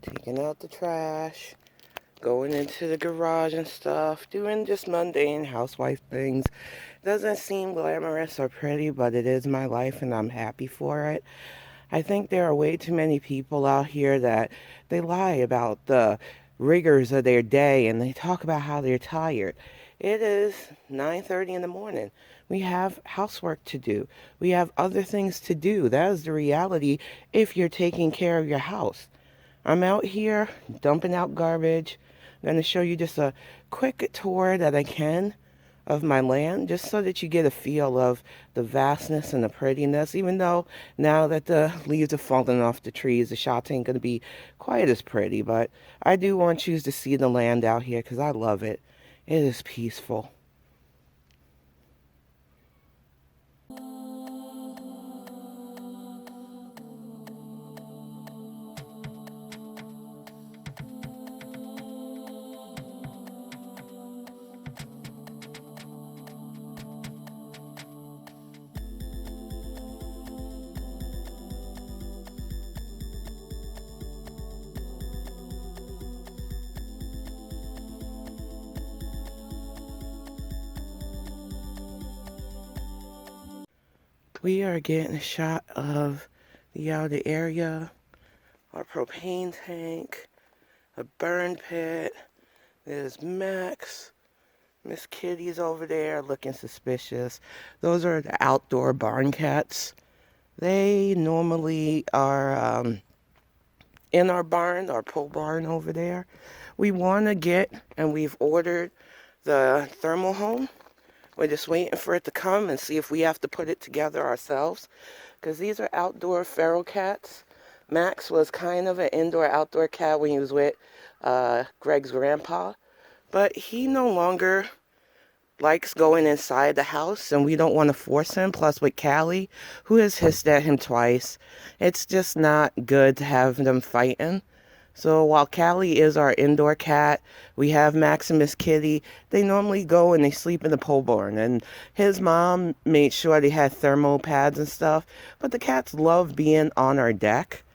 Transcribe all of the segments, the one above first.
taking out the trash, going into the garage and stuff, doing just mundane housewife things. Doesn't seem glamorous or pretty, but it is my life and I'm happy for it. I think there are way too many people out here that they lie about the rigors of their day and they talk about how they're tired. It is 9:30 in the morning. We have housework to do. We have other things to do. That is the reality if you're taking care of your house. I'm out here dumping out garbage. I'm going to show you just a quick tour that I can of my land, just so that you get a feel of the vastness and the prettiness, even though now that the leaves are falling off the trees, the shots ain't going to be quite as pretty, but I do want you to see the land out here because I love it. It is peaceful. We are getting a shot of the outer area, our propane tank, a burn pit. There's Max. Miss Kitty's over there looking suspicious. Those are the outdoor barn cats. They normally are in our barn, our pole barn over there. We want to get, and we've ordered the thermal home. We're just waiting for it to come and see if we have to put it together ourselves. Because these are outdoor feral cats. Max was kind of an indoor-outdoor cat when he was with Greg's grandpa. But he no longer likes going inside the house, and we don't want to force him. Plus, with Callie, who has hissed at him twice, it's just not good to have them fighting. So while Callie is our indoor cat, we have Max and Miss Kitty. They normally go and they sleep in the pole barn. And his mom made sure they had thermal pads and stuff. But the cats love being on our deck.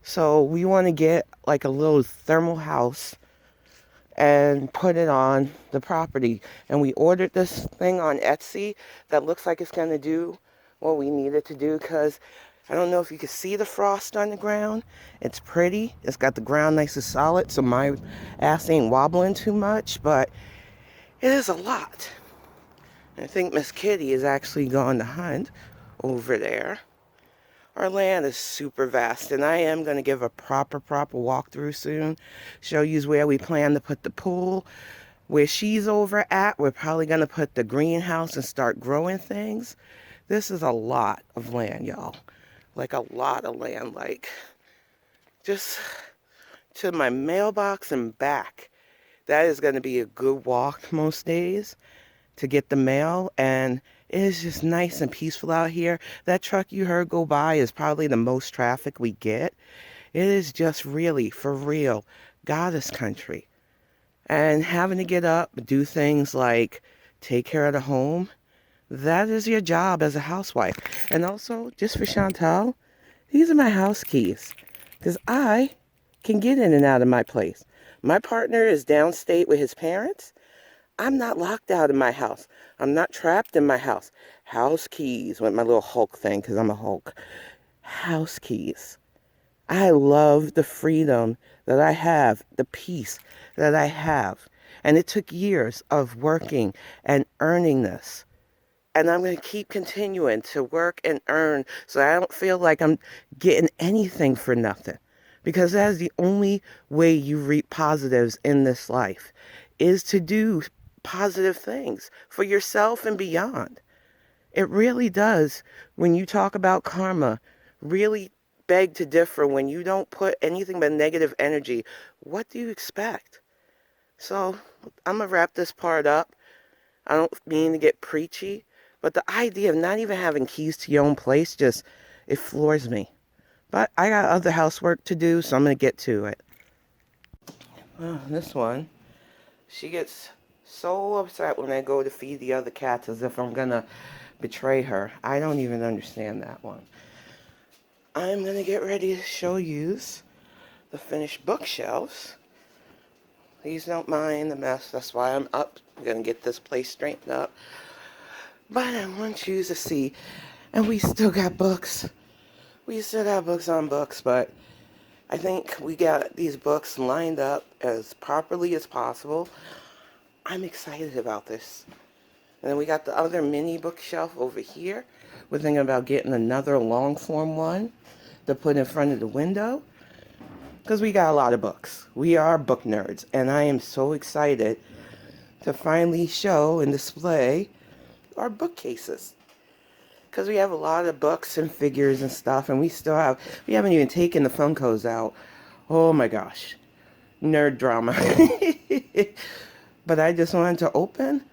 So we want to get like a little thermal house and put it on the property. And we ordered this thing on Etsy that looks like it's going to do what we need it to do, because I don't know if you can see the frost on the ground. It's pretty. It's got the ground nice and solid, so my ass ain't wobbling too much, but it is a lot. I think Miss Kitty is actually going to hunt over there. Our land is super vast, and I am going to give a proper walkthrough soon. Show you where we plan to put the pool. Where she's over at, we're probably going to put the greenhouse and start growing things. This is a lot of land, y'all. Like a lot of land, like just to my mailbox and back. That is going to be a good walk most days to get the mail, and it is just nice and peaceful out here. That truck you heard go by is probably the most traffic we get. It is just really, for real, goddess country. And having to get up, do things like take care of the home, that is your job as a housewife. And also, just for Chantal, these are my house keys, because I can get in and out of my place. My partner is downstate with his parents. I'm not locked out of my house. I'm not trapped in my house. House keys with my little Hulk thing, because I'm a Hulk. House keys. I love the freedom that I have, the peace that I have. And it took years of working and earning this. And I'm going to keep continuing to work and earn so I don't feel like I'm getting anything for nothing. Because that is the only way you reap positives in this life, is to do positive things for yourself and beyond. It really does, when you talk about karma, really beg to differ. When you don't put anything but negative energy, what do you expect? So I'm going to wrap this part up. I don't mean to get preachy, but the idea of not even having keys to your own place just, it floors me. But I got other housework to do, so I'm going to get to it. Oh, this one, she gets so upset when I go to feed the other cats as if I'm going to betray her. I don't even understand that one. I'm going to get ready to show you the finished bookshelves. Please don't mind the mess. That's why I'm up. I'm going to get this place straightened up. But I want you to see. And we still got books. We still got books on books, but I think we got these books lined up as properly as possible. I'm excited about this. And then we got the other mini bookshelf over here. We're thinking about getting another long form one to put in front of the window. Because we got a lot of books. We are book nerds. And I am so excited to finally show and display our bookcases. Because we have a lot of books and figures and stuff. And we haven't even taken the Funkos out. Oh my gosh. Nerd drama. But I just wanted to open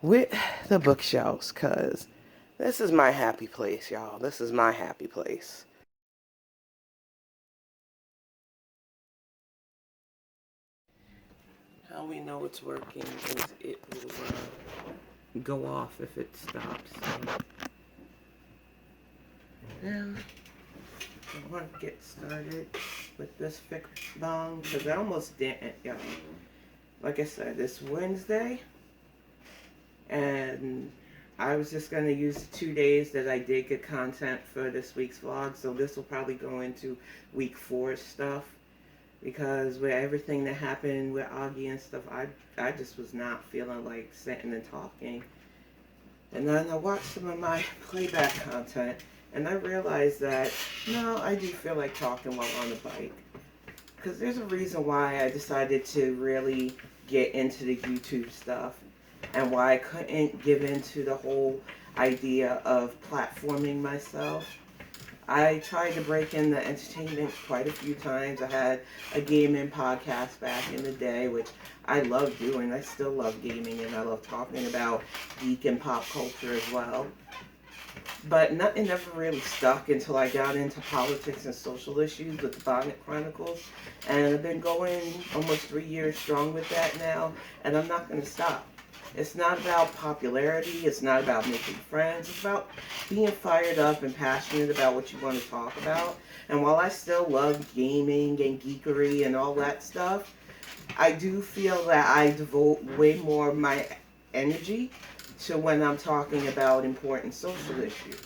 with the bookshelves. Because this is my happy place, y'all. This is my happy place. How we know it's working is it will go off if it stops. So. And I want to get started with this fix bong because I almost didn't. Yeah. Like I said, it's Wednesday, and I was just going to use the 2 days that I did get content for this week's vlog. So this will probably go into week 4 stuff. Because with everything that happened with Augie and stuff, I just was not feeling like sitting and talking. And then I watched some of my playback content, and I realized that, no, I do feel like talking while on the bike. Because there's a reason why I decided to really get into the YouTube stuff, and why I couldn't give into the whole idea of platforming myself. I tried to break in the entertainment quite a few times. I had a gaming podcast back in the day, which I love doing. I still love gaming, and I love talking about geek and pop culture as well. But nothing ever really stuck until I got into politics and social issues with the Bonnet Chronicles. And I've been going almost 3 years strong with that now, and I'm not going to stop. It's not about popularity. It's not about making friends. It's about being fired up and passionate about what you want to talk about. And while I still love gaming and geekery and all that stuff, I do feel that I devote way more of my energy to when I'm talking about important social issues.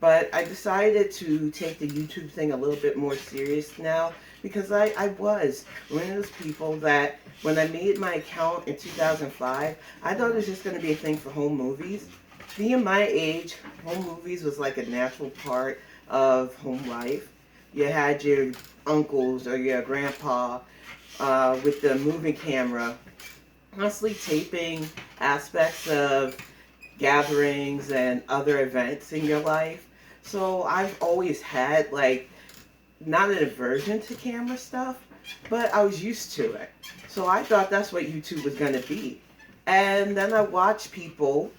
But I decided to take the YouTube thing a little bit more serious now, because I was one of those people that when I made my account in 2005, I thought it was just going to be a thing for home movies. Being my age, home movies was like a natural part of home life. You had your uncles or your grandpa with the moving camera constantly taping aspects of gatherings and other events in your life. So I've always had like not an aversion to camera stuff, but I was used to it. So I thought that's what YouTube was going to be. And then I watched people,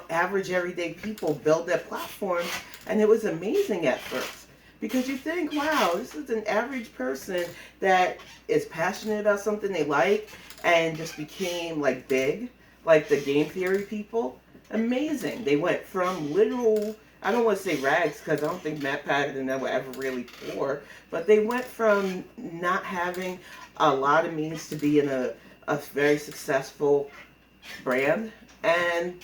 average everyday people build their platforms, and it was amazing at first. Because you think, wow, this is an average person that is passionate about something they like and just became like big, like the game theory people. Amazing. They went from literal, I don't want to say rags because I don't think Matt Patton and them were ever really poor, but they went from not having a lot of means to be in a very successful brand. And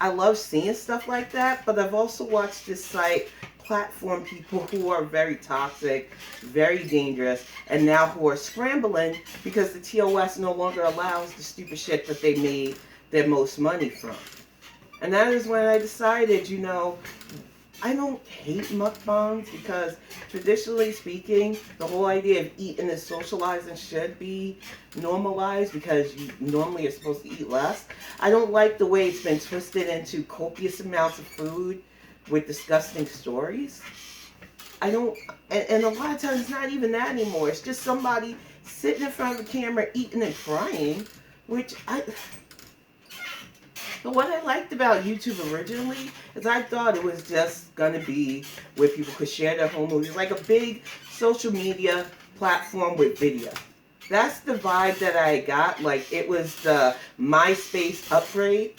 I love seeing stuff like that, but I've also watched this site platform people who are very toxic, very dangerous, and now who are scrambling because the TOS no longer allows the stupid shit that they made their most money from. And that is when I decided, I don't hate mukbangs because traditionally speaking, the whole idea of eating is socialized and should be normalized because you normally are supposed to eat less. I don't like the way it's been twisted into copious amounts of food with disgusting stories. And a lot of times it's not even that anymore. It's just somebody sitting in front of the camera eating and crying, But what I liked about YouTube originally is I thought it was just going to be where people could share their home movies, like a big social media platform with video. That's the vibe that I got. Like, it was the MySpace upgrade.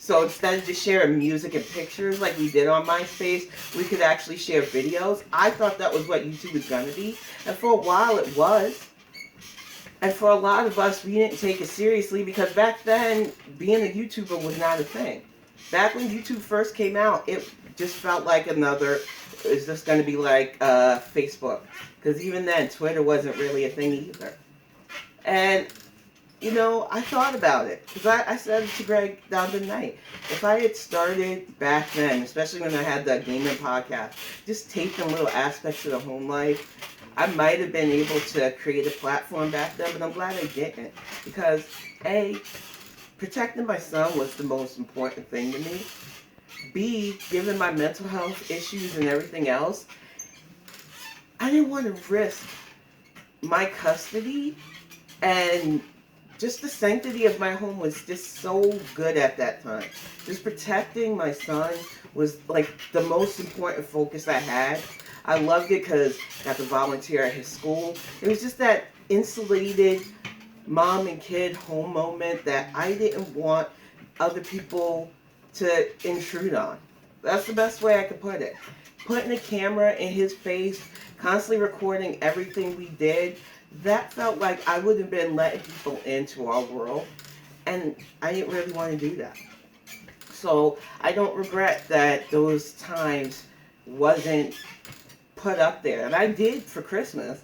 So instead of just sharing music and pictures like we did on MySpace, we could actually share videos. I thought that was what YouTube was going to be. And for a while it was. And for a lot of us, we didn't take it seriously because back then, being a YouTuber was not a thing. Back when YouTube first came out, it just felt like another, it's just going to be like Facebook. Because even then, Twitter wasn't really a thing either. And you know, I thought about it. Because I said to Greg the other night, if I had started back then, especially when I had that gaming podcast, just taking little aspects of the home life, I might have been able to create a platform back then, but I'm glad I didn't. Because, A, protecting my son was the most important thing to me. B, given my mental health issues and everything else, I didn't want to risk my custody, and just the sanctity of my home was just so good at that time. Just protecting my son was like the most important focus I had. I loved it because I got to volunteer at his school. It was just that insulated mom and kid home moment that I didn't want other people to intrude on. That's the best way I could put it. Putting a camera in his face, constantly recording everything we did, that felt like I would have been letting people into our world, and I didn't really want to do that. So I don't regret that those times wasn't put up there. And I did for Christmas.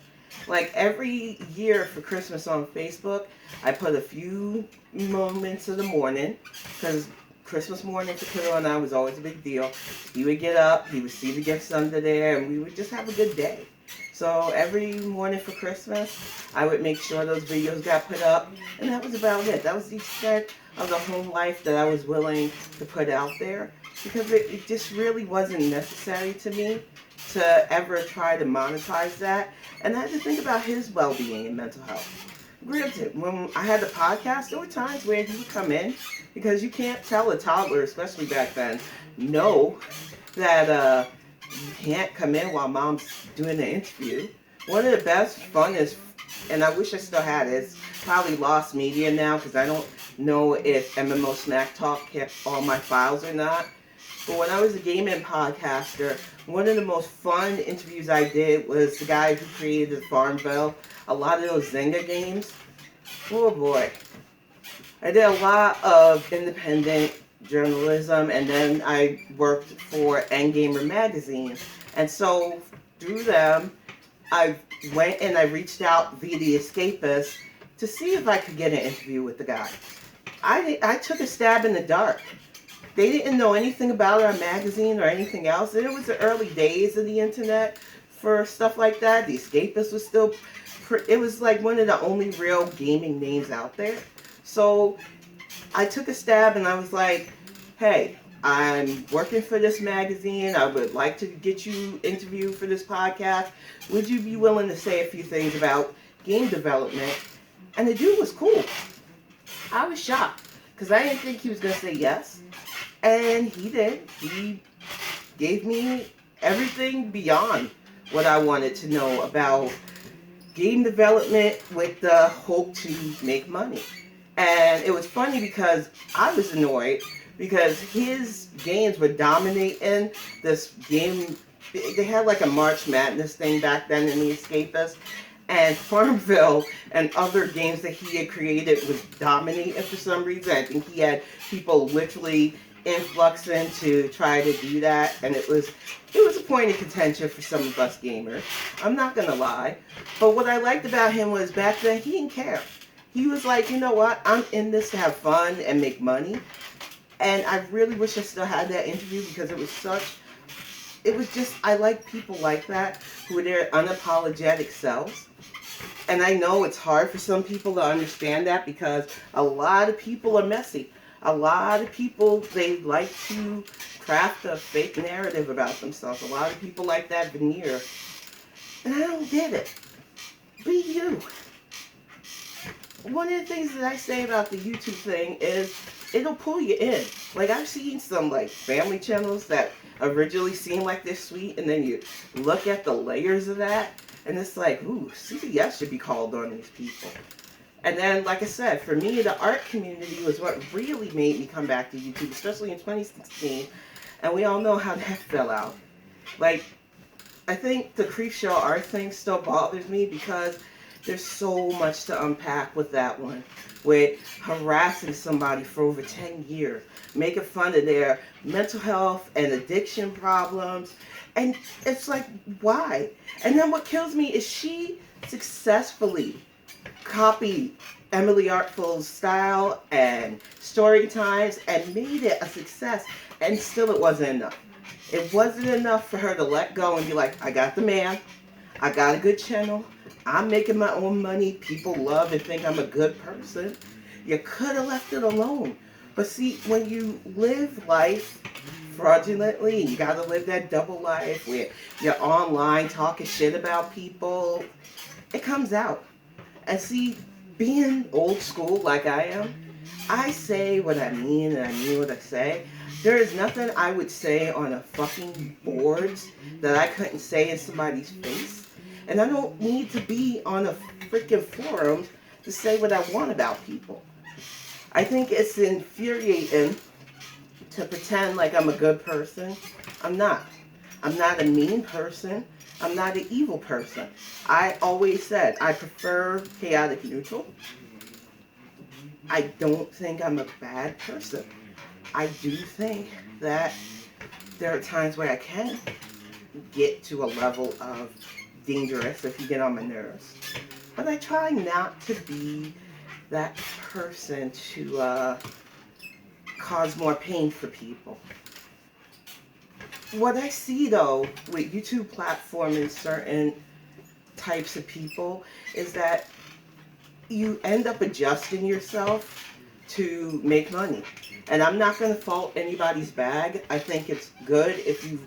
Like every year for Christmas on Facebook, I put a few moments of the morning, because Christmas morning for Kiddo and I was always a big deal. He would get up, he would see the gifts under there, and we would just have a good day. So every morning for Christmas, I would make sure those videos got put up, and that was about it. That was the extent of the home life that I was willing to put out there, because it just really wasn't necessary to me to ever try to monetize that. And I had to think about his well-being and mental health. Granted, when I had the podcast, there were times where he would come in, because you can't tell a toddler, especially back then, no, that you can't come in while mom's doing the interview. One of the best, funnest, and I wish I still had it, it's probably lost media now because I don't know if MMO Snack Talk kept all my files or not. But when I was a gaming podcaster, one of the most fun interviews I did was the guy who created Farmville, a lot of those Zynga games. Oh boy. I did a lot of independent journalism, and then I worked for Endgamer magazine. And so through them, I went and I reached out via The Escapist to see if I could get an interview with the guy. I took a stab in the dark. They didn't know anything about our magazine or anything else. And it was the early days of the internet for stuff like that. The Escapist was still, it was like one of the only real gaming names out there. So I took a stab and I was like, hey, I'm working for this magazine. I would like to get you interviewed for this podcast. Would you be willing to say a few things about game development? And the dude was cool. I was shocked because I didn't think he was going to say yes. And he did. He gave me everything beyond what I wanted to know about game development with the hope to make money. And it was funny because I was annoyed because his games were dominating this game. They had like a March Madness thing back then in The Escapist. And Farmville and other games that he had created was dominating for some reason. I think he had people literally influxing to try to do that. And it was a point of contention for some of us gamers. I'm not going to lie. But what I liked about him was back then he didn't care. He was like, you know what, I'm in this to have fun and make money. And I really wish I still had that interview because it was just, I like people like that who are their unapologetic selves. And I know it's hard for some people to understand that because a lot of people are messy. A lot of people, they like to craft a fake narrative about themselves. A lot of people like that veneer. And I don't get it. Be you. One of the things that I say about the YouTube thing is it'll pull you in. Like I've seen some like family channels that originally seem like they're sweet, and then you look at the layers of that, and it's like, ooh, CBS should be called on these people. And then, like I said, for me, the art community was what really made me come back to YouTube, especially in 2016. And we all know how that fell out. Like, I think the creep show art thing still bothers me because there's so much to unpack with that one. With harassing somebody for over 10 years, making fun of their mental health and addiction problems. And it's like, why? And then what kills me is she successfully copied Emily Artful's style and story times and made it a success, and still it wasn't enough. It wasn't enough for her to let go and be like, I got the man, I got a good channel, I'm making my own money, people love and think I'm a good person. You could have left it alone. But see, when you live life fraudulently, you got to live that double life where you're online talking shit about people, it comes out. And see, being old school like I am, I say what I mean and I mean what I say. There is nothing I would say on a fucking boards that I couldn't say in somebody's face. And I don't need to be on a freaking forum to say what I want about people. I think it's infuriating to pretend like I'm a good person. I'm not. I'm not a mean person. I'm not an evil person. I always said I prefer chaotic neutral. I don't think I'm a bad person. I do think that there are times where I can get to a level of dangerous if you get on my nerves. But I try not to be that person to cause more pain for people. What I see though with YouTube platforming certain types of people is that you end up adjusting yourself to make money. And I'm not going to fault anybody's bag. I think it's good if you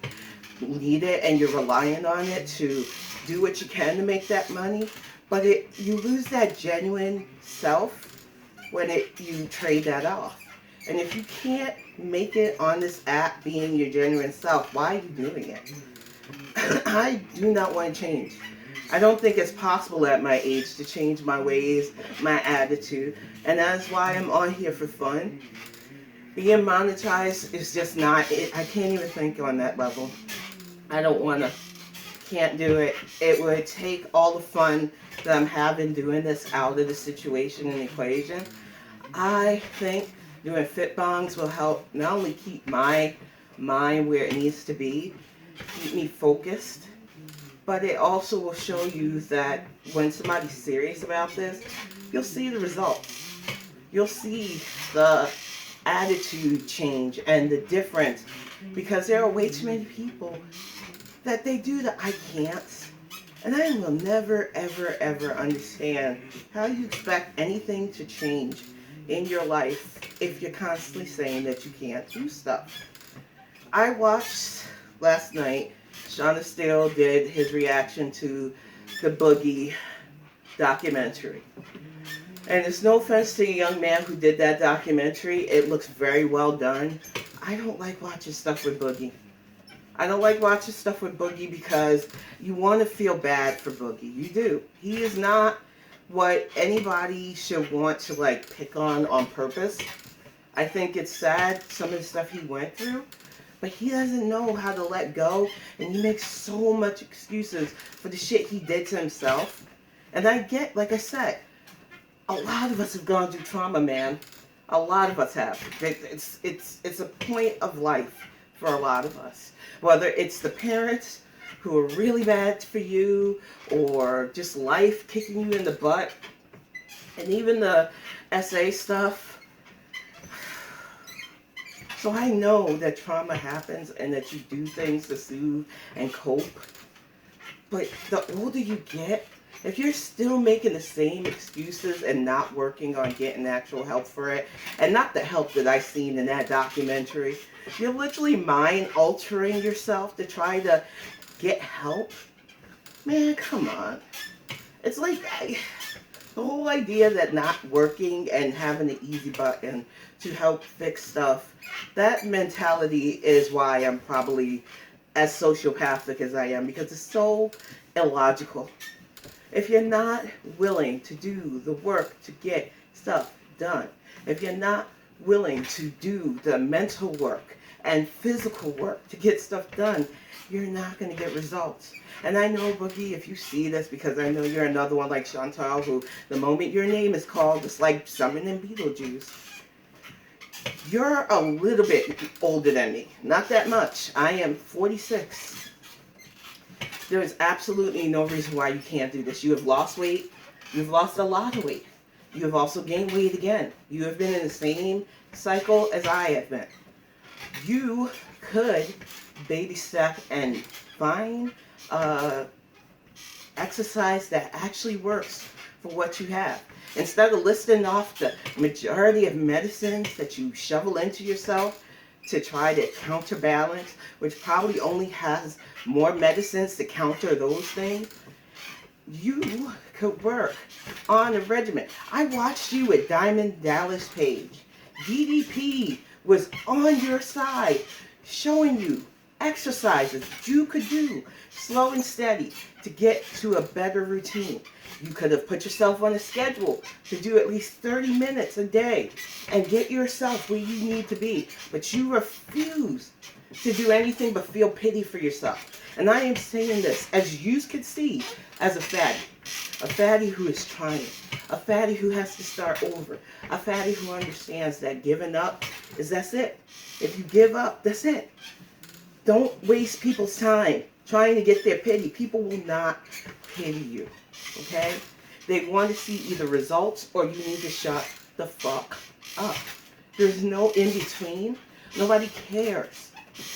need it and you're relying on it to do what you can to make that money. But you lose that genuine self when you trade that off. And if you can't make it on this app being your genuine self, why are you doing it? I do not want to change. I don't think it's possible at my age to change my ways, my attitude, and that's why I'm on here for fun. Being monetized is just not it. I can't even think on that level. I don't want to, can't do it. It would take all the fun that I'm having doing this out of the situation and equation. I think doing fit bongs will help not only keep my mind where it needs to be, keep me focused, but it also will show you that when somebody's serious about this, you'll see the results. You'll see the attitude change and the difference, because there are way too many people that they do that I can't. And I will never, ever, ever understand how you expect anything to change in your life if you're constantly saying that you can't do stuff. I watched last night, Shauna Steele did his reaction to the Boogie documentary. And it's no offense to the young man who did that documentary. It looks very well done. I don't like watching stuff with Boogie. I don't like watching stuff with Boogie because you want to feel bad for Boogie. You do. He is not what anybody should want to like pick on purpose. I think it's sad, some of the stuff he went through, but he doesn't know how to let go, and he makes so much excuses for the shit he did to himself. And I get, like I said, a lot of us have gone through trauma, man. A lot of us have. It's a point of life for a lot of us. Whether it's the parents who are really bad for you, or just life kicking you in the butt, and even the SA stuff. So I know that trauma happens and that you do things to soothe and cope. But the older you get, if you're still making the same excuses and not working on getting actual help for it, and not the help that I seen in that documentary, you're literally mind altering yourself to try to get help. Man, come on. It's like the whole idea that not working and having an easy button to help fix stuff, that mentality is why I'm probably as sociopathic as I am, because it's so illogical. If you're not willing to do the work to get stuff done, if you're not willing to do the mental work and physical work to get stuff done, you're not going to get results. And I know, Boogie, if you see this, because I know you're another one like Chantal, who the moment your name is called, it's like summoning Beetlejuice. You're a little bit older than me. Not that much. I am 46. There is absolutely no reason why you can't do this. You have lost weight. You've lost a lot of weight. You have also gained weight again. You have been in the same cycle as I have been. You could baby step and find exercise that actually works for what you have. Instead of listing off the majority of medicines that you shovel into yourself to try to counterbalance, which probably only has more medicines to counter those things, you could work on a regimen. I watched you with Diamond Dallas Page. DDP was on your side, showing you exercises you could do slow and steady to get to a better routine. You could have put yourself on a schedule to do at least 30 minutes a day and get yourself where you need to be. But you refuse to do anything but feel pity for yourself. And I am saying this, as you can see, as a fatty who is trying, a fatty who has to start over, a fatty who understands that giving up that's it. If you give up, that's it. Don't waste people's time trying to get their pity. People will not pity you, okay? They want to see either results or you need to shut the fuck up. There's no in between. Nobody cares.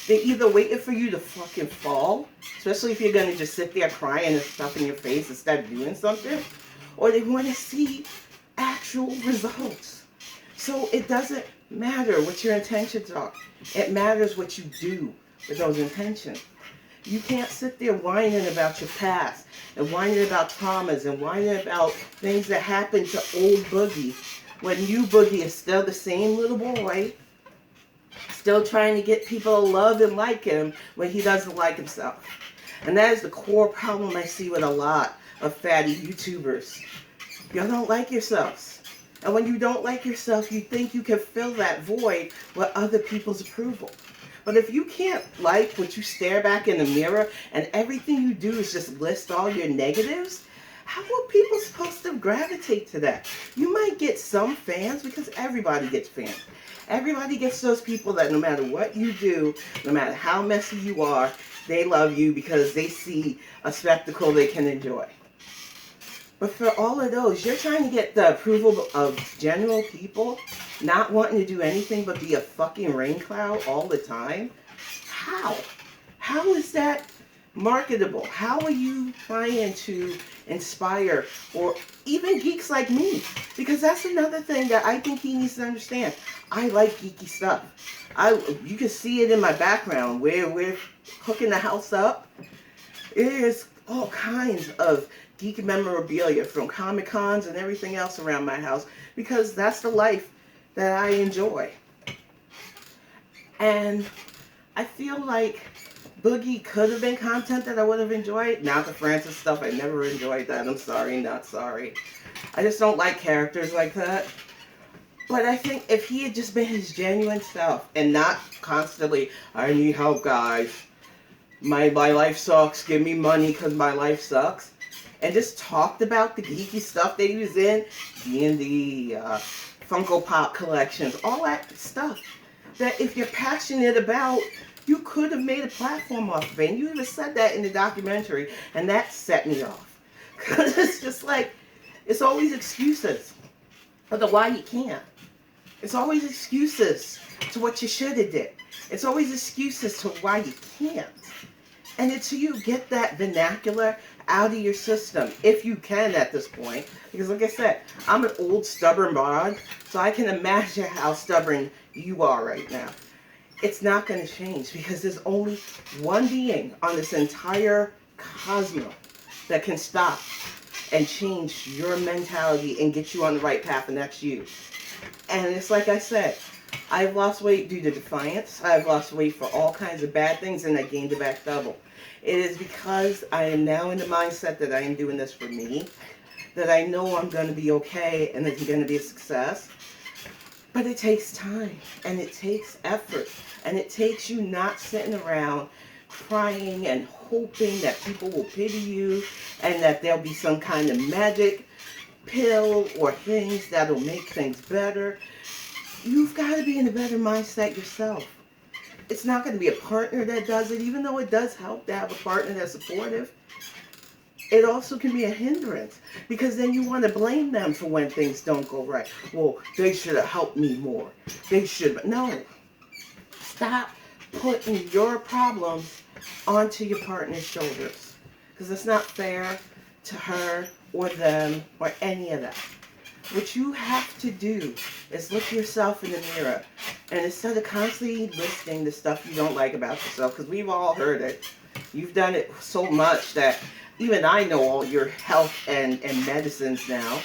They either waiting for you to fucking fall, especially if you're going to just sit there crying and stuff in your face instead of doing something, or they want to see actual results. So it doesn't matter what your intentions are. It matters what you do with those intentions. You can't sit there whining about your past and whining about traumas and whining about things that happened to old Boogie when you, Boogie, is still the same little boy, still trying to get people to love and like him when he doesn't like himself. And that is the core problem I see with a lot of fatty YouTubers. Y'all don't like yourselves. And when you don't like yourself, you think you can fill that void with other people's approval. But if you can't like what you stare back in the mirror and everything you do is just list all your negatives, how are people supposed to gravitate to that? You might get some fans because everybody gets fans. Everybody gets those people that no matter what you do, no matter how messy you are, they love you because they see a spectacle they can enjoy. But for all of those, you're trying to get the approval of general people, not wanting to do anything but be a fucking rain cloud all the time. How? How is that marketable? How are you trying to inspire or even geeks like me? Because that's another thing that I think he needs to understand. I like geeky stuff. You can see it in my background where we're hooking the house up. There's all kinds of geek memorabilia from Comic Cons and everything else around my house because that's the life that I enjoy. And I feel like Boogie could have been content that I would have enjoyed. Not the Francis stuff. I never enjoyed that. I'm sorry, not sorry. I just don't like characters like that. But I think if he had just been his genuine self and not constantly, I need help, guys. My life sucks. Give me money because my life sucks. And just talked about the geeky stuff that he was in, D&D, Funko Pop collections, all that stuff that if you're passionate about, you could have made a platform off of it. And you even said that in the documentary, and that set me off. Because it's just like, it's always excuses for the why you can't. It's always excuses to what you should have did. It's always excuses to why you can't. And until you get that vernacular out of your system, if you can at this point, because like I said, I'm an old stubborn broad, so I can imagine how stubborn you are right now. It's not going to change because there's only one being on this entire cosmos that can stop and change your mentality and get you on the right path, and that's you. And it's like I said, I've lost weight due to defiance. I've lost weight for all kinds of bad things, and I gained it back double. It is because I am now in the mindset that I am doing this for me, that I know I'm going to be okay and that it's going to be a success. But it takes time, and it takes effort, and it takes you not sitting around crying and hoping that people will pity you and that there'll be some kind of magic pill or things that'll make things better. You've got to be in a better mindset yourself. It's not going to be a partner that does it, even though it does help to have a partner that's supportive. It also can be a hindrance because then you want to blame them for when things don't go right. Well, they should have helped me more. They should. No. Stop putting your problems onto your partner's shoulders because it's not fair to her or them or any of that. What you have to do is look yourself in the mirror and instead of constantly listing the stuff you don't like about yourself, because we've all heard it, you've done it so much that even I know all your health and medicines now.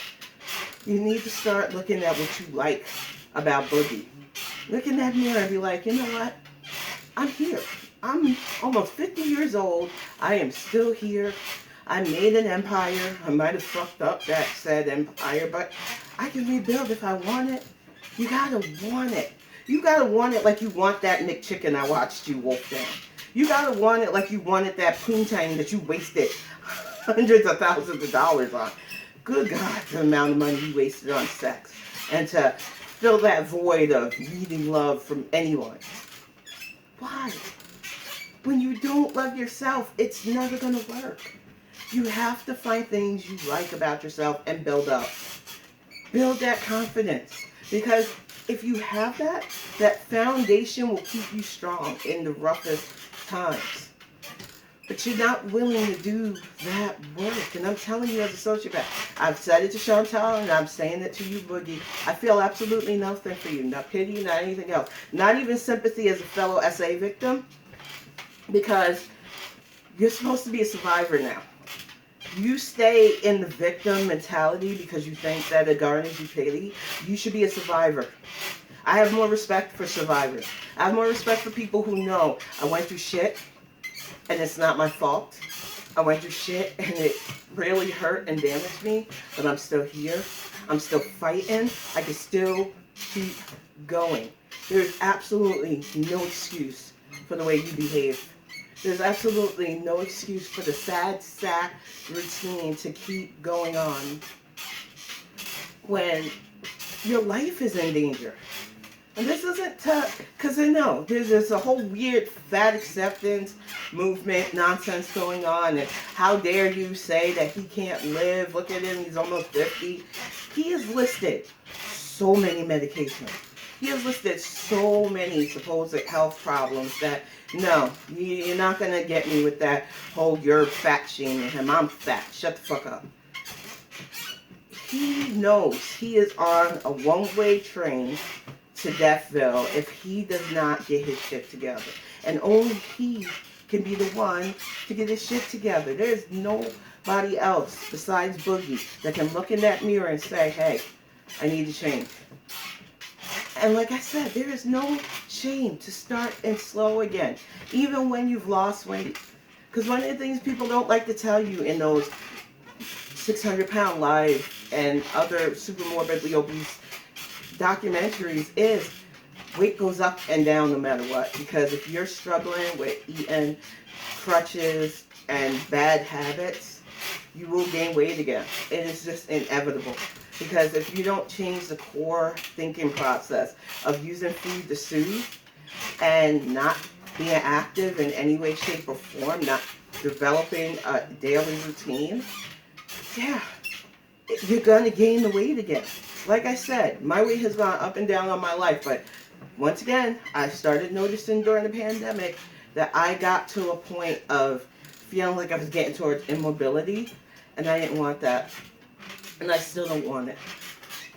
You need to start looking at what you like about Boogie. Look in that mirror and be like, you know what? I'm here. I'm almost 50 years old. I am still here. I made an empire. I might have fucked up that said empire, but I can rebuild if I want it. You gotta want it. You gotta want it like you want that McChicken I watched you wolf down. You gotta want it like you wanted that poontang that you wasted hundreds of thousands of dollars on. Good God, the amount of money you wasted on sex. And to fill that void of needing love from anyone. Why? When you don't love yourself, it's never gonna work. You have to find things you like about yourself and build up. Build that confidence. Because if you have that, that foundation will keep you strong in the roughest times. But you're not willing to do that work. And I'm telling you as a sociopath, I've said it to Chantal and I'm saying it to you, Boogie. I feel absolutely nothing for you. Not pity, not anything else. Not even sympathy as a fellow SA victim. Because you're supposed to be a survivor now. You stay in the victim mentality because you think that it garners you pity. You should be a survivor. I have more respect for survivors. I have more respect for people who know I went through shit and it's not my fault. I went through shit and it really hurt and damaged me, but I'm still here. I'm still fighting. I can still keep going. There's absolutely no excuse for the way you behave. There's absolutely no excuse for the sad sack routine to keep going on when your life is in danger. And this isn't because I know there's a whole weird fat acceptance movement nonsense going on. And how dare you say that he can't live? Look at him, he's almost 50. He has listed so many medications. He has listed so many supposed health problems that, no, you're not going to get me with that whole you're fat shaming him. I'm fat. Shut the fuck up. He knows he is on a one-way train to Deathville if he does not get his shit together. And only he can be the one to get his shit together. There is nobody else besides Boogie that can look in that mirror and say, hey, I need to change. And like I said, there is no shame to start and slow again, even when you've lost weight. Because one of the things people don't like to tell you in those 600-pound live and other super morbidly obese documentaries is weight goes up and down no matter what. Because if you're struggling with eating crutches and bad habits, you will gain weight again. It is just inevitable. Because if you don't change the core thinking process of using food to soothe and not being active in any way, shape, or form, not developing a daily routine, yeah, you're going to gain the weight again. Like I said, my weight has gone up and down on my life, but once again, I started noticing during the pandemic that I got to a point of feeling like I was getting towards immobility, and I didn't want that. And I still don't want it.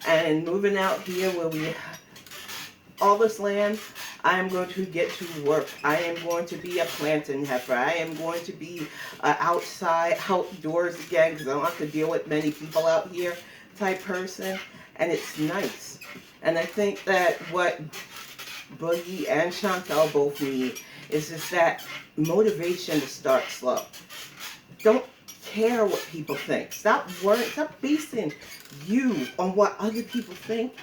And moving out here where we all this land, I am going to get to work. I am going to be a planting heifer. I am going to be outdoors again because I don't have to deal with many people out here type person. And it's nice. And I think that what Boogie and Chantel both need is just that motivation to start slow. Don't care what people think. Stop worrying. Stop basing you on what other people think,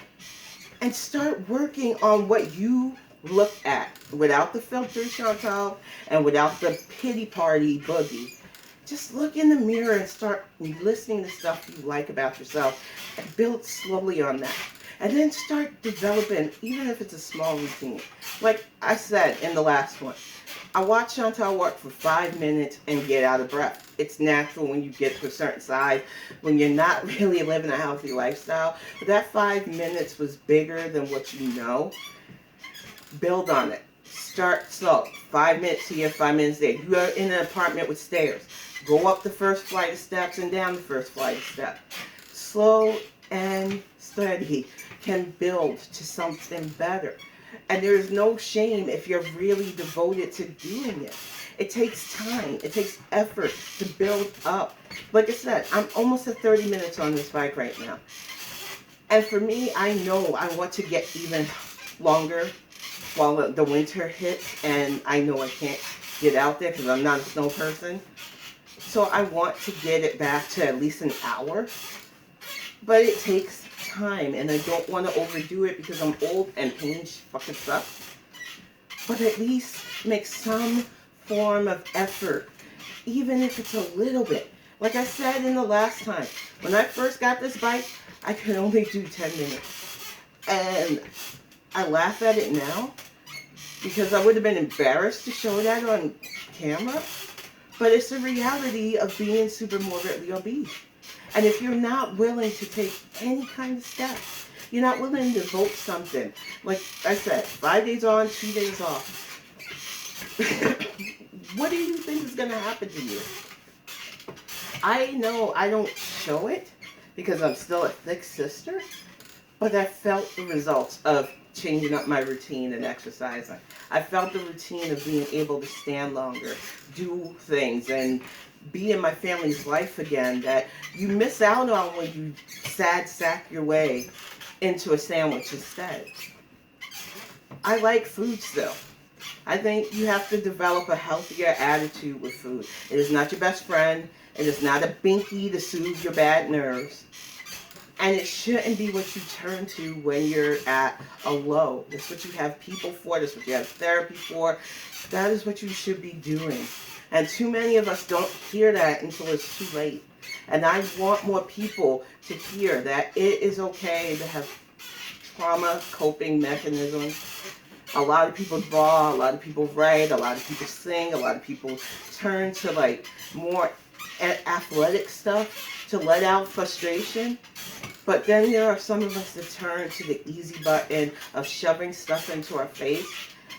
and start working on what you look at without the filter, Chantal, and without the pity party, Boogie. Just look in the mirror and start listening to stuff you like about yourself and build slowly on that. And then start developing, even if it's a small routine. Like I said in the last one, I watch Chantal work for 5 minutes and get out of breath. It's natural when you get to a certain size, when you're not really living a healthy lifestyle. But that 5 minutes was bigger than what you know. Build on it. Start slow. 5 minutes here, 5 minutes there. You are in an apartment with stairs. Go up the first flight of steps and down the first flight of steps. Slow and steady can build to something better. And there is no shame if you're really devoted to doing it. It takes time. It takes effort to build up. Like I said, I'm almost at 30 minutes on this bike right now. And for me, I know I want to get even longer while the winter hits, and I know I can't get out there because I'm not a snow person. So I want to get it back to at least an hour. But it takes time, and I don't want to overdo it because I'm old and pain fucking sucks. But at least make some form of effort, even if it's a little bit. Like I said in the last time, when I first got this bike, I could only do 10 minutes. And I laugh at it now because I would have been embarrassed to show that on camera. But it's the reality of being super morbidly obese. And if you're not willing to take any kind of step, you're not willing to devote something. Like I said, 5 days on, 2 days off. What do you think is going to happen to you? I know I don't show it because I'm still a thick sister, but I felt the results of changing up my routine and exercising. I felt the routine of being able to stand longer, do things, and be in my family's life again that you miss out on when you sad sack your way into a sandwich instead. I like food still. I think you have to develop a healthier attitude with food. It is not your best friend. It is not a binky to soothe your bad nerves. And it shouldn't be what you turn to when you're at a low. That's what you have people for. That's what you have therapy for. That is what you should be doing. And too many of us don't hear that until it's too late. And I want more people to hear that it is okay to have trauma coping mechanisms. A lot of people draw, a lot of people write, a lot of people sing, a lot of people turn to like more athletic stuff to let out frustration. But then there are some of us that turn to the easy button of shoving stuff into our face,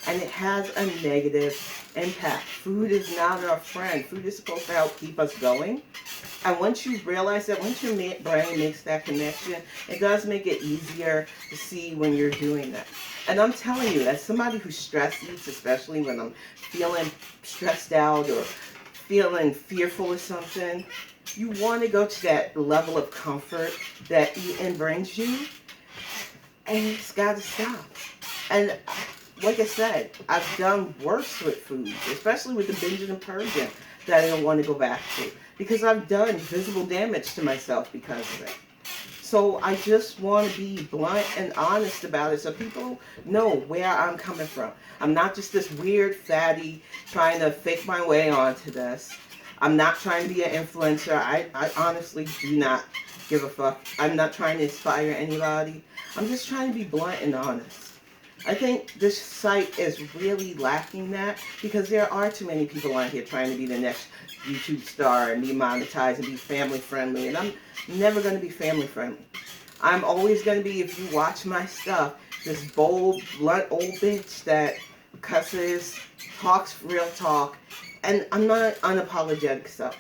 and it has a negative impact. Food is not our friend. Food is supposed to help keep us going. And once you realize that, once your brain makes that connection, it does make it easier to see when you're doing that. And I'm telling you, as somebody who stress eats, especially when I'm feeling stressed out or feeling fearful or something, you want to go to that level of comfort that eating brings you, and it's got to stop. And like I said, I've done worse with food, especially with the binging and purging that I don't want to go back to, because I've done visible damage to myself because of it. So I just want to be blunt and honest about it so people know where I'm coming from. I'm not just this weird fatty trying to fake my way onto this. I'm not trying to be an influencer. I honestly do not give a fuck. I'm not trying to inspire anybody. I'm just trying to be blunt and honest. I think this site is really lacking that because there are too many people on here trying to be the next YouTube star and be monetized and be family friendly, and I'm never going to be family friendly. I'm always going to be, if you watch my stuff, this bold, blunt old bitch that cusses, talks real talk, and I'm not unapologetic self.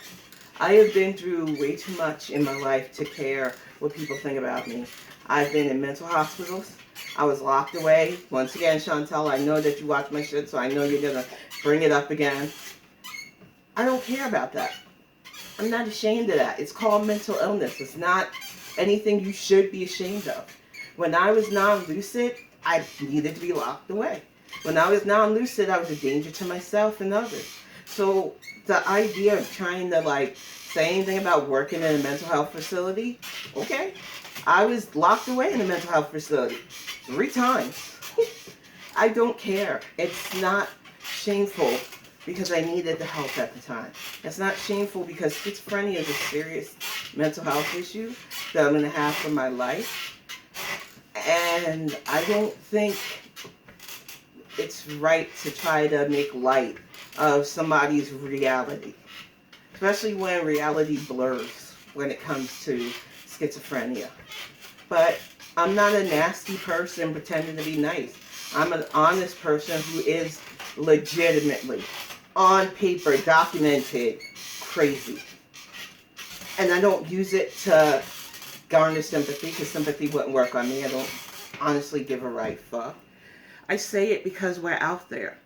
I have been through way too much in my life to care what people think about me. I've been in mental hospitals. I was locked away. Once again, Chantel, I know that you watch my shit, so I know you're going to bring it up again. I don't care about that. I'm not ashamed of that. It's called mental illness. It's not anything you should be ashamed of. When I was non-lucid, I needed to be locked away. When I was non-lucid, I was a danger to myself and others. So the idea of trying to like say anything about working in a mental health facility, okay, I was locked away in a mental health facility 3 times. I don't care. It's not shameful because I needed the help at the time. It's not shameful because schizophrenia is a serious mental health issue that I'm going to have for my life. And I don't think it's right to try to make light of somebody's reality, especially when reality blurs when it comes to schizophrenia. But I'm not a nasty person pretending to be nice. I'm an honest person who is legitimately, on paper, documented crazy. And I don't use it to garner sympathy because sympathy wouldn't work on me. I don't honestly give a right fuck. I say it because we're out there.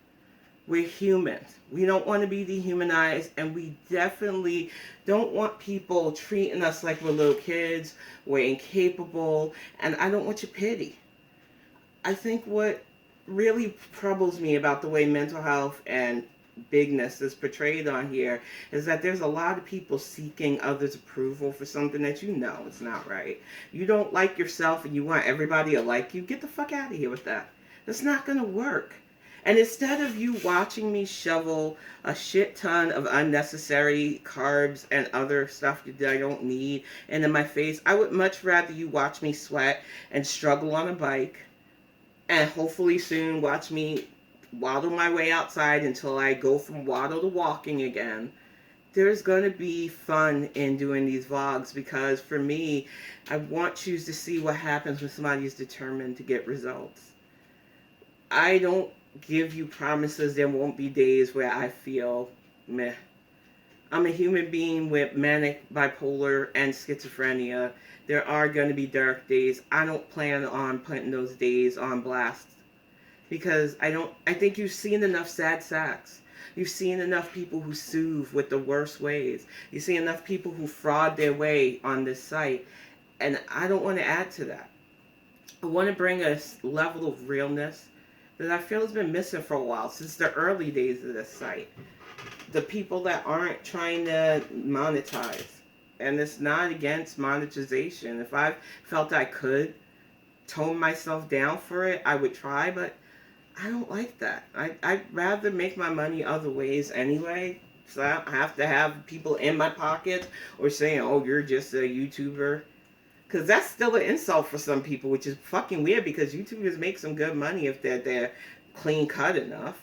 We're humans. We don't want to be dehumanized, and we definitely don't want people treating us like we're little kids. We're incapable, and I don't want your pity. I think what really troubles me about the way mental health and bigness is portrayed on here is that there's a lot of people seeking others' approval for something that you know is not right. You don't like yourself and you want everybody to like you. Get the fuck out of here with that. That's not going to work. And instead of you watching me shovel a shit ton of unnecessary carbs and other stuff that I don't need into my face, I would much rather you watch me sweat and struggle on a bike and hopefully soon watch me waddle my way outside until I go from waddle to walking again. There's going to be fun in doing these vlogs because for me, I want you to see what happens when somebody is determined to get results. I don't give you promises there won't be days where I feel meh. I'm a human being with manic, bipolar, and schizophrenia. There are going to be dark days. I don't plan on putting those days on blast because I think you've seen enough sad sacks. You've seen enough people who soothe with the worst ways. You've seen enough people who fraud their way on this site. And I don't want to add to that. I want to bring a level of realness that I feel has been missing for a while since the early days of this site. The people that aren't trying to monetize. And it's not against monetization. If I felt I could tone myself down for it, I would try, but I don't like that. I'd rather make my money other ways anyway. So I don't have to have people in my pocket or saying, oh, you're just a YouTuber. Because that's still an insult for some people, which is fucking weird because YouTubers make some good money if they're clean cut enough.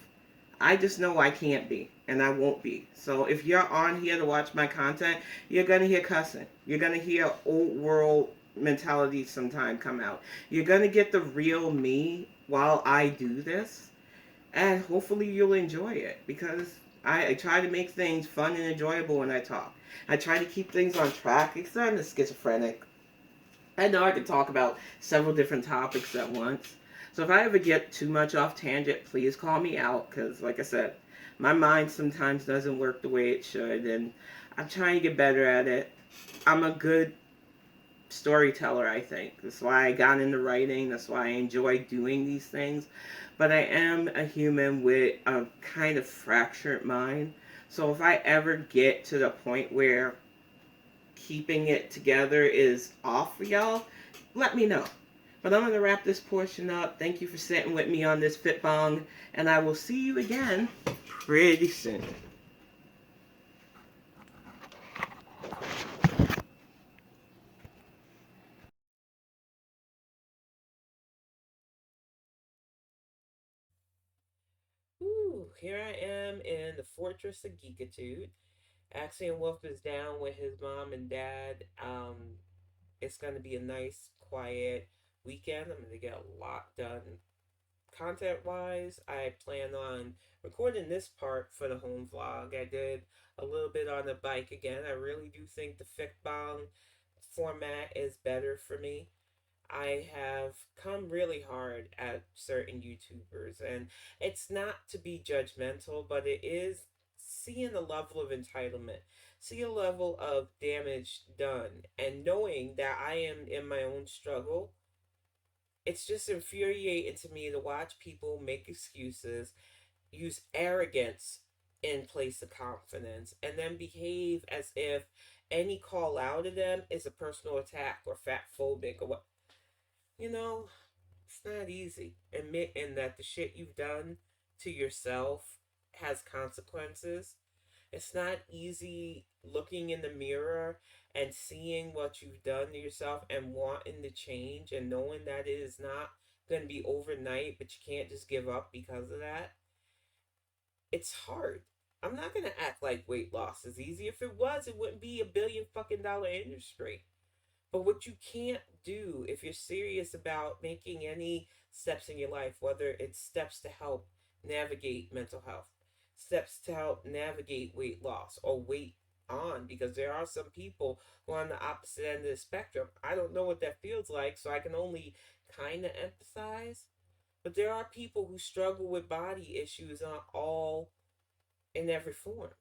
I just know I can't be, and I won't be. So if you're on here to watch my content, you're going to hear cussing. You're going to hear old world mentality sometime come out. You're going to get the real me while I do this, and hopefully you'll enjoy it because I try to make things fun and enjoyable when I talk. I try to keep things on track, because I'm a schizophrenic. I know I can talk about several different topics at once. So if I ever get too much off tangent, please call me out because, like I said, my mind sometimes doesn't work the way it should, and I'm trying to get better at it. I'm a good storyteller, I think. That's why I got into writing. That's why I enjoy doing these things. But I am a human with a kind of fractured mind. So if I ever get to the point where keeping it together is off for y'all, let me know. But I'm going to wrap this portion up. Thank you for sitting with me on this fit bong, and I will see you again pretty soon. Ooh, here I am in the fortress of geekitude. Axiom Wolf is down with his mom and dad. It's going to be a nice, quiet weekend. I'm going to get a lot done content wise. I plan on recording this part for the home vlog. I did a little bit on the bike again. I really do think the Fickbong format is better for me. I have come really hard at certain YouTubers, and it's not to be judgmental, but it is seeing a level of entitlement, see a level of damage done, and knowing that I am in my own struggle It's just infuriating to me to watch people make excuses, use arrogance in place of confidence, and then behave as if any call out of them is a personal attack or fat phobic or what. You know, it's not easy admitting that the shit you've done to yourself has consequences. It's not easy looking in the mirror and seeing what you've done to yourself and wanting to change and knowing that it is not going to be overnight, but you can't just give up because of that. It's hard. I'm not going to act like weight loss is easy. If it was, it wouldn't be $1 billion industry. But what you can't do if you're serious about making any steps in your life, whether it's steps to help navigate mental health, steps to help navigate weight loss or weight on, because there are some people who are on the opposite end of the spectrum. I don't know what that feels like, so I can only kind of empathize. But there are people who struggle with body issues on all in every form.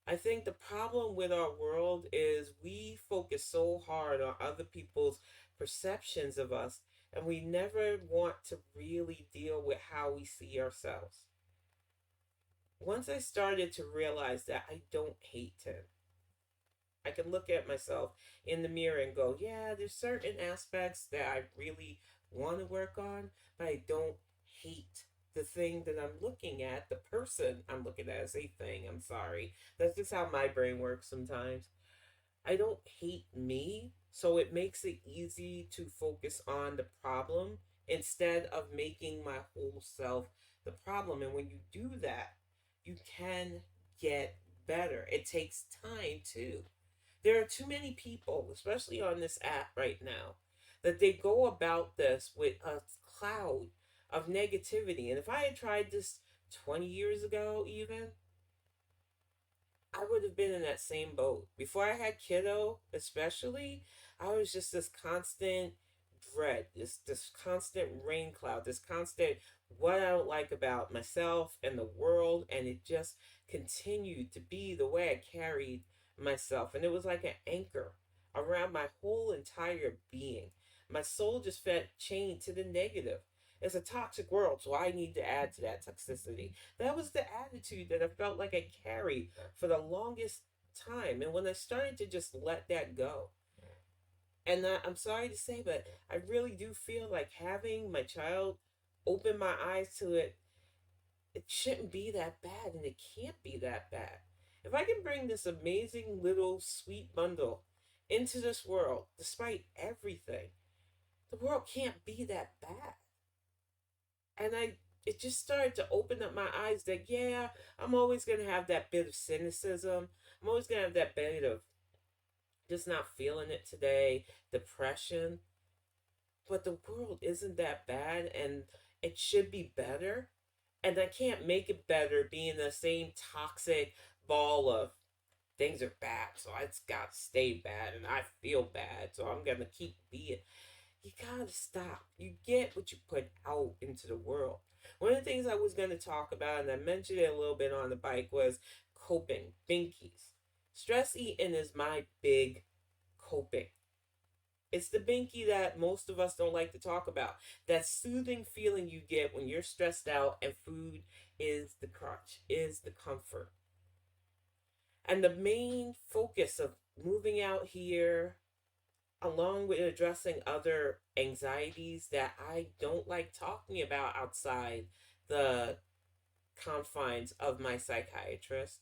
I think the problem with our world is we focus so hard on other people's perceptions of us, and we never want to really deal with how we see ourselves. Once I started to realize that I don't hate him, I can look at myself in the mirror and go, yeah, there's certain aspects that I really want to work on, but I don't hate the thing that I'm looking at. The person I'm looking at is a thing. I'm sorry. That's just how my brain works sometimes. I don't hate me, so it makes it easy to focus on the problem instead of making my whole self the problem. And when you do that, you can get better. It takes time too. There are too many people, especially on this app right now, that they go about this with a cloud of negativity. And if I had tried this 20 years ago, even, I would have been in that same boat. Before I had kiddo, especially, I was just this constant dread, this constant rain cloud, this constant what I don't like about myself and the world, and it just continued to be the way I carried myself. And it was like an anchor around my whole entire being. My soul just felt chained to the negative. It's a toxic world, so I need to add to that toxicity. That was the attitude that I felt like I carried for the longest time. And when I started to just let that go, and I'm sorry to say, but I really do feel like having my child open my eyes to it, it shouldn't be that bad, and it can't be that bad. If I can bring this amazing little sweet bundle into this world, despite everything, the world can't be that bad. And it just started to open up my eyes that, yeah, I'm always going to have that bit of cynicism. I'm always going to have that bit of just not feeling it today, depression. But the world isn't that bad, and it should be better. And I can't make it better being the same toxic ball of things are bad, so it's got to stay bad, and I feel bad, so I'm going to keep being. You gotta stop. You get what you put out into the world. One of the things I was going to talk about, and I mentioned it a little bit on the bike, was coping, binkies. Stress eating is my big coping. It's the binky that most of us don't like to talk about. That soothing feeling you get when you're stressed out and food is the crutch, is the comfort. And the main focus of moving out here, along with addressing other anxieties that I don't like talking about outside the confines of my psychiatrist,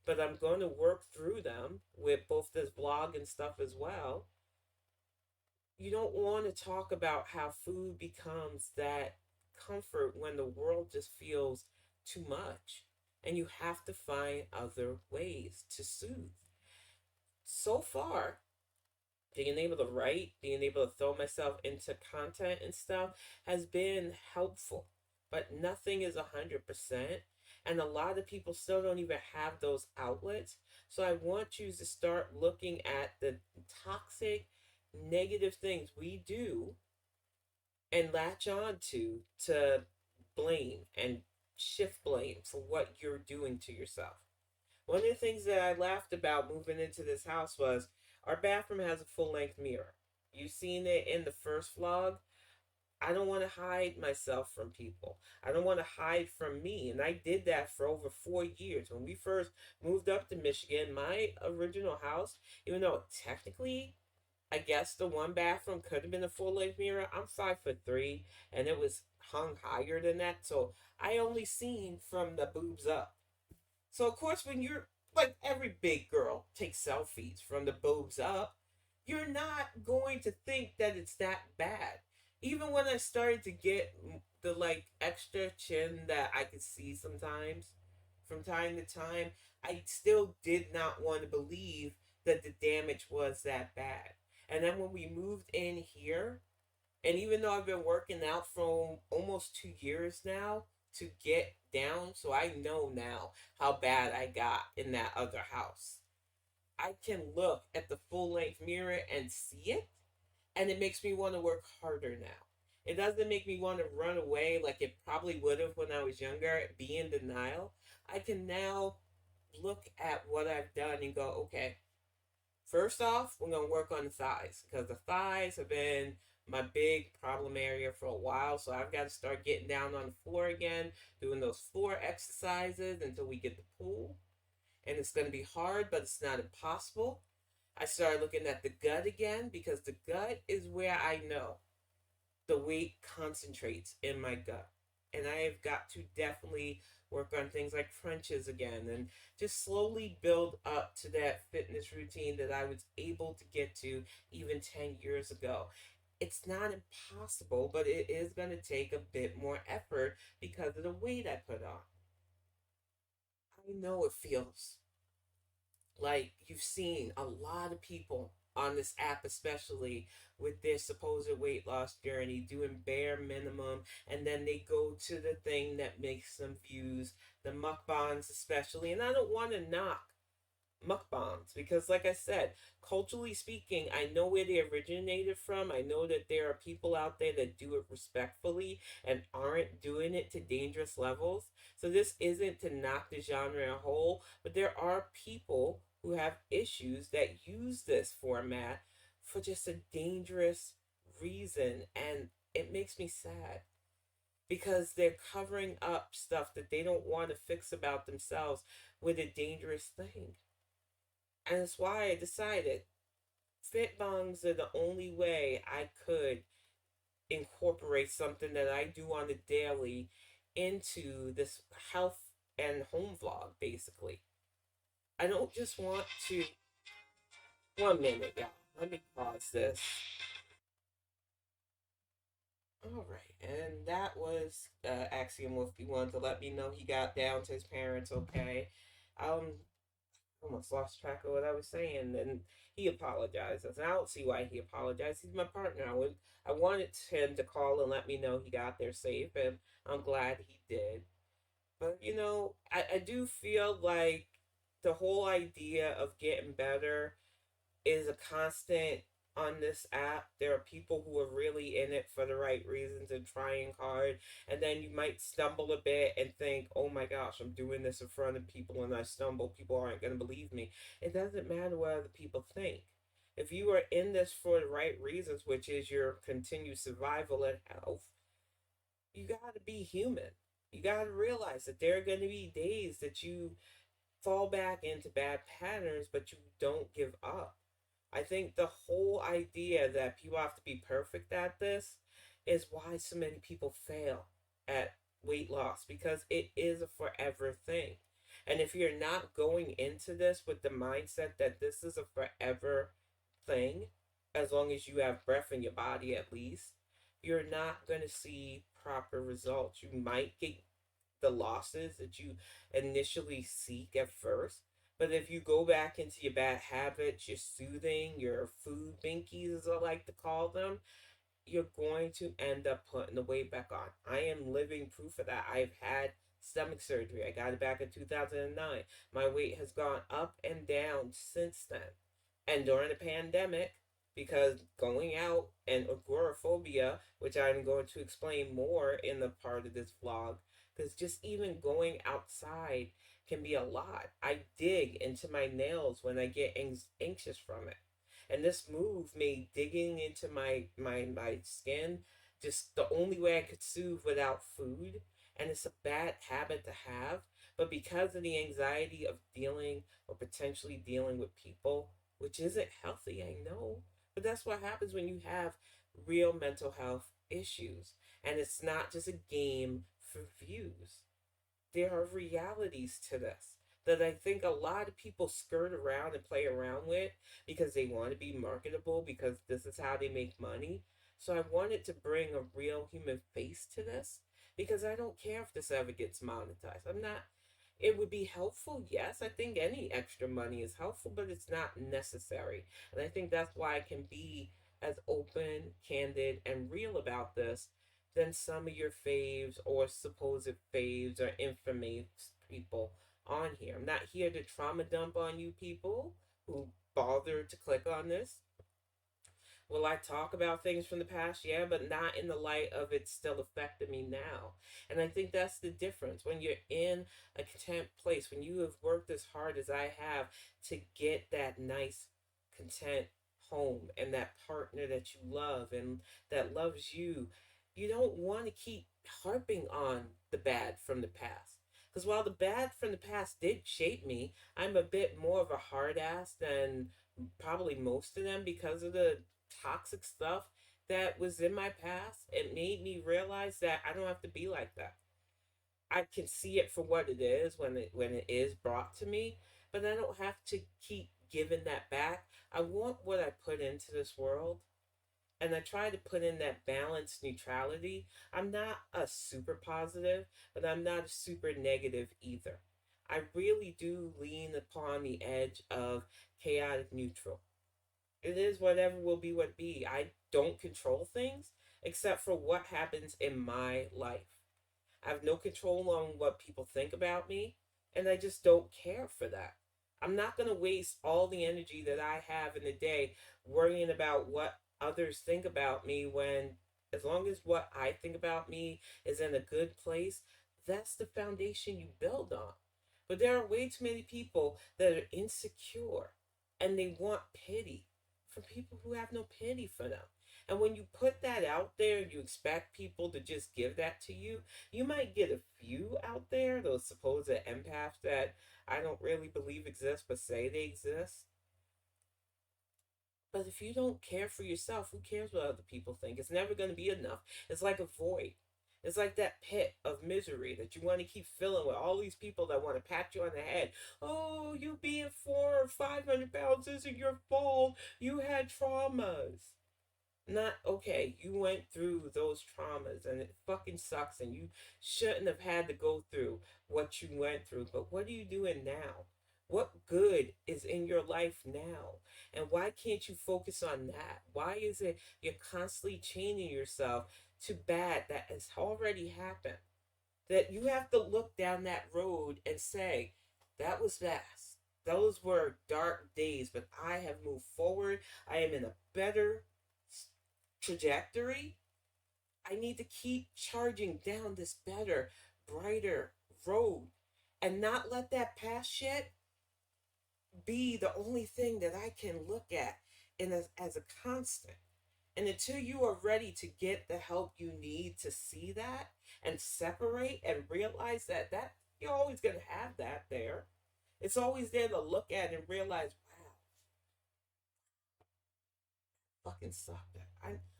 but I'm going to work through them with both this blog and stuff as well. You don't want to talk about how food becomes that comfort when the world just feels too much. And you have to find other ways to soothe. So far, being able to write, being able to throw myself into content and stuff has been helpful. But nothing is 100%. And a lot of people still don't even have those outlets. So I want you to start looking at the toxic, negative things we do and latch on to blame and shift blame for what you're doing to yourself. One of the things that I laughed about moving into this house was our bathroom has a full length mirror. You've seen it in the first vlog. I don't want to hide myself from people. I don't want to hide from me. And I did that for over 4 years. When we first moved up to Michigan, my original house, even though technically I guess the one bathroom could have been a full length mirror. I'm 5'3", and it was hung higher than that, so I only seen from the boobs up. So of course, when you're like every big girl takes selfies from the boobs up, you're not going to think that it's that bad. Even when I started to get the like extra chin that I could see sometimes, from time to time, I still did not want to believe that the damage was that bad. And then when we moved in here, and even though I've been working out for almost 2 years now to get down, so I know now how bad I got in that other house. I can look at the full length mirror and see it, and it makes me want to work harder now. It doesn't make me want to run away like it probably would have when I was younger, be in denial. I can now look at what I've done and go, okay, first off, we're going to work on the thighs because the thighs have been my big problem area for a while. So I've got to start getting down on the floor again, doing those floor exercises until we get the pool. And it's going to be hard, but it's not impossible. I started looking at the gut again because the gut is where I know the weight concentrates in my gut. And I have got to definitely work on things like crunches again and just slowly build up to that fitness routine that I was able to get to even 10 years ago. It's not impossible, but it is going to take a bit more effort because of the weight I put on. I know it feels like you've seen a lot of people on this app, especially with their supposed weight loss journey, doing bare minimum, and then they go to the thing that makes them views, the mukbangs especially. And I don't want to knock mukbangs because, like I said, culturally speaking, I know where they originated from. I know that there are people out there that do it respectfully and aren't doing it to dangerous levels. So this isn't to knock the genre as a whole, but there are people who have issues that use this format for just a dangerous reason, and it makes me sad because they're covering up stuff that they don't want to fix about themselves with a dangerous thing. And that's why I decided fit bongs are the only way I could incorporate something that I do on the daily into this health and home vlog, basically. I don't just want to. 1 minute, y'all. Let me pause this. All right, and that was Axiom Wolfie wanted to let me know he got down to his parents okay. Um, almost lost track of what I was saying, and he apologizes. And I don't see why he apologized. He's my partner. I wanted him to call and let me know he got there safe, and I'm glad he did. But I do feel like the whole idea of getting better is a constant on this app. There are people who are really in it for the right reasons and trying hard. And then you might stumble a bit and think, oh my gosh, I'm doing this in front of people and I stumble. People aren't going to believe me. It doesn't matter what other people think. If you are in this for the right reasons, which is your continued survival and health, you got to be human. You got to realize that there are going to be days that you fall back into bad patterns, but you don't give up. I think the whole idea that people have to be perfect at this is why so many people fail at weight loss because it is a forever thing. And if you're not going into this with the mindset that this is a forever thing, as long as you have breath in your body at least, you're not going to see proper results. You might get the losses that you initially seek at first. But if you go back into your bad habits, your soothing, your food binkies, as I like to call them, you're going to end up putting the weight back on. I am living proof of that. I've had stomach surgery. I got it back in 2009. My weight has gone up and down since then. And during the pandemic, because going out and agoraphobia, which I'm going to explain more in the part of this vlog, because just even going outside can be a lot. I dig into my nails when I get anxious from it. And this move made digging into my skin just the only way I could soothe without food. And it's a bad habit to have. But because of the anxiety of dealing or potentially dealing with people, which isn't healthy, I know. But that's what happens when you have real mental health issues. And it's not just a game for views. There are realities to this that I think a lot of people skirt around and play around with because they want to be marketable, because this is how they make money. So I wanted to bring a real human face to this because I don't care if this ever gets monetized. I'm not, it would be helpful, yes. I think any extra money is helpful, but it's not necessary. And I think that's why I can be as open, candid, and real about this than some of your faves or supposed faves or infamous people on here. I'm not here to trauma dump on you people who bother to click on this. Will I talk about things from the past? Yeah, but not in the light of it still affecting me now. And I think that's the difference. When you're in a content place, when you have worked as hard as I have to get that nice, content home and that partner that you love and that loves you, you don't want to keep harping on the bad from the past. Because while the bad from the past did shape me, I'm a bit more of a hard ass than probably most of them because of the toxic stuff that was in my past. It made me realize that I don't have to be like that. I can see it for what it is when it is brought to me, but I don't have to keep giving that back. I want what I put into this world, and I try to put in that balanced neutrality. I'm not a super positive, but I'm not a super negative either. I really do lean upon the edge of chaotic neutral. It is whatever will be what be. I don't control things except for what happens in my life. I have no control on what people think about me, and I just don't care for that. I'm not going to waste all the energy that I have in the day worrying about what others think about me when, as long as what I think about me is in a good place, that's the foundation you build on. But there are way too many people that are insecure and they want pity from people who have no pity for them. And when you put that out there and you expect people to just give that to you might get a few out there, those supposed empaths that I don't really believe exist but say they exist. But if you don't care for yourself, who cares what other people think? It's never going to be enough. It's like a void. It's like that pit of misery that you want to keep filling with all these people that want to pat you on the head. Oh, you being 400 or 500 pounds isn't your fault. You had traumas. Not okay, you went through those traumas and it fucking sucks and you shouldn't have had to go through what you went through. But what are you doing now? What good is in your life now? And why can't you focus on that? Why is it you're constantly changing yourself to bad that has already happened? That you have to look down that road and say, that was fast. Those were dark days, but I have moved forward. I am in a better trajectory. I need to keep charging down this better, brighter road and not let that past shit be the only thing that I can look at as a constant. And until you are ready to get the help you need to see that and separate and realize that you're always going to have that there. It's always there to look at and realize, wow, fucking sucked.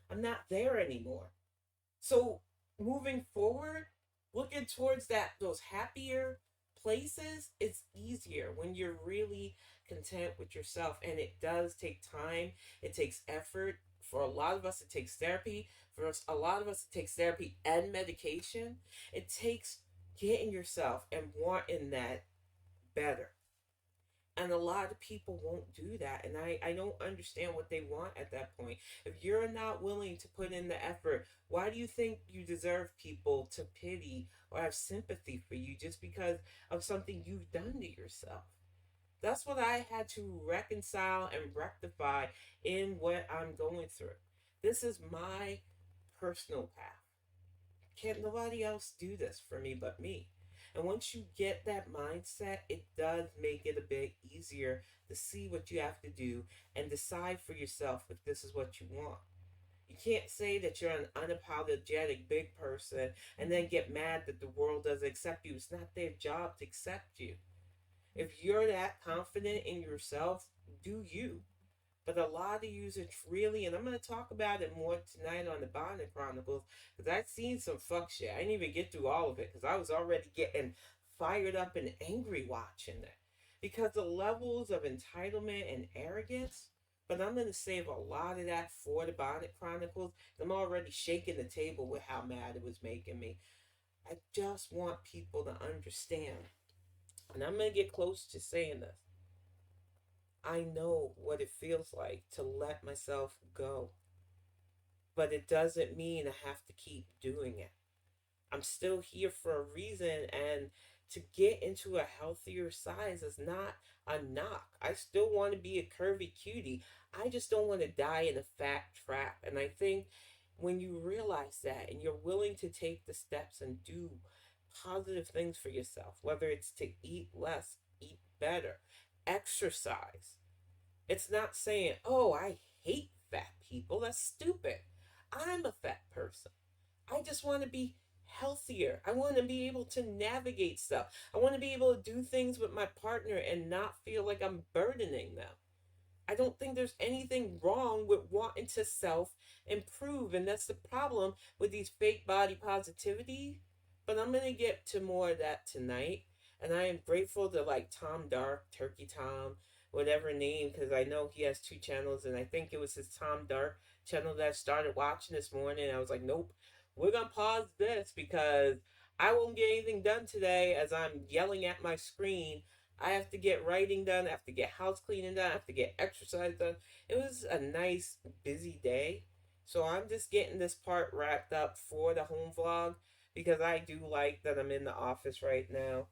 I'm not there anymore. So moving forward, looking towards that those happier places, it's easier when you're really content with yourself. And it does take time. It takes effort. For a lot of us, it takes therapy. For us, a lot of us, it takes therapy and medication. It takes getting yourself and wanting that better. And a lot of people won't do that. And I don't understand what they want at that point. If you're not willing to put in the effort, why do you think you deserve people to pity or have sympathy for you just because of something you've done to yourself? That's what I had to reconcile and rectify in what I'm going through. This is my personal path. Can't nobody else do this for me but me. And once you get that mindset, it does make it a bit easier to see what you have to do and decide for yourself if this is what you want. You can't say that you're an unapologetic big person and then get mad that the world doesn't accept you. It's not their job to accept you. If you're that confident in yourself, do you. But a lot of users really, and I'm going to talk about it more tonight on the Bonding Chronicles, because I've seen some fuck shit. I didn't even get through all of it because I was already getting fired up and angry watching it. Because the levels of entitlement and arrogance, but I'm going to save a lot of that for the Bonding Chronicles. I'm already shaking the table with how mad it was making me. I just want people to understand, and I'm going to get close to saying this. I know what it feels like to let myself go, but it doesn't mean I have to keep doing it. I'm still here for a reason, and to get into a healthier size is not a knock. I still want to be a curvy cutie. I just don't want to die in a fat trap. And I think when you realize that and you're willing to take the steps and do positive things for yourself, whether it's to eat less, eat better, exercise, it's not saying, oh, I hate fat people. That's stupid. I'm a fat person. I just want to be healthier. I want to be able to navigate stuff. I want to be able to do things with my partner and not feel like I'm burdening them. I don't think there's anything wrong with wanting to self improve. And that's the problem with these fake body positivity. But I'm going to get to more of that tonight. And I am grateful to like Tom Dark, Turkey Tom, whatever name, because I know he has two channels. And I think it was his Tom Dark channel that I started watching this morning. I was like, nope, we're going to pause this because I won't get anything done today as I'm yelling at my screen. I have to get writing done. I have to get house cleaning done. I have to get exercise done. It was a nice, busy day. So I'm just getting this part wrapped up for the home vlog because I do like that I'm in the office right now.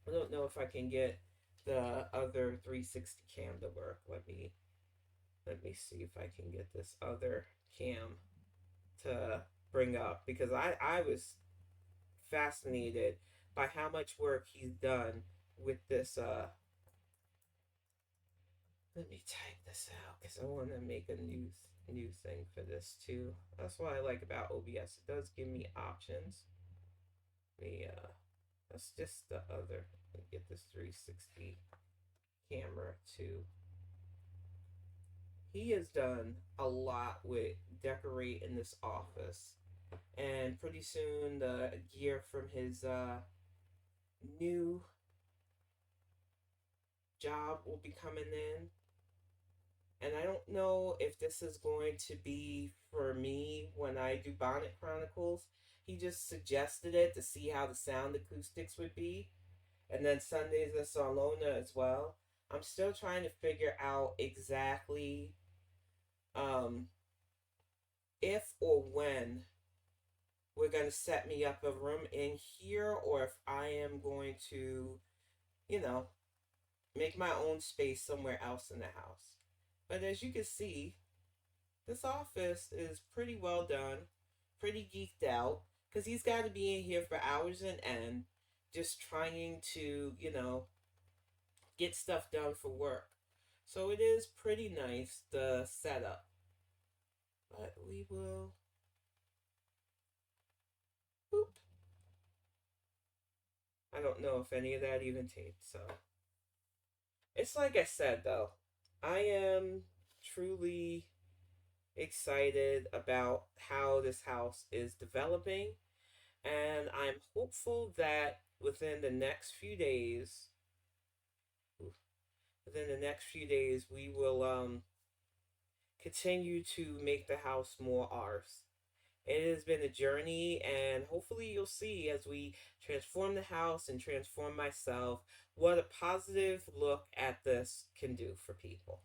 I don't know if I can get the other 360 cam to work. Let me see if I can get this other cam to bring up because I was fascinated by how much work he's done with this let me type this out because I want to make a new thing for this too. That's what I like about OBS. It does give me options. The that's just the other. Let me get this 360 camera too. He has done a lot with decorating this office, and pretty soon the gear from his new job will be coming in. And I don't know if this is going to be for me when I do Bonnet Chronicles. He just suggested it to see how the sound acoustics would be. And then Sundays in Salona as well. I'm still trying to figure out exactly um, if or when we're going to set me up a room in here or if I am going to, you know, make my own space somewhere else in the house. But as you can see, this office is pretty well done, pretty geeked out, because he's got to be in here for hours and end, just trying to, get stuff done for work. So it is pretty nice, the setup. But we will. Boop. I don't know if any of that even taped, so. It's like I said, though. I am truly excited about how this house is developing. And I'm hopeful that within the next few days, we will continue to make the house more ours. It has been a journey, and hopefully, you'll see as we transform the house and transform myself what a positive look at this can do for people.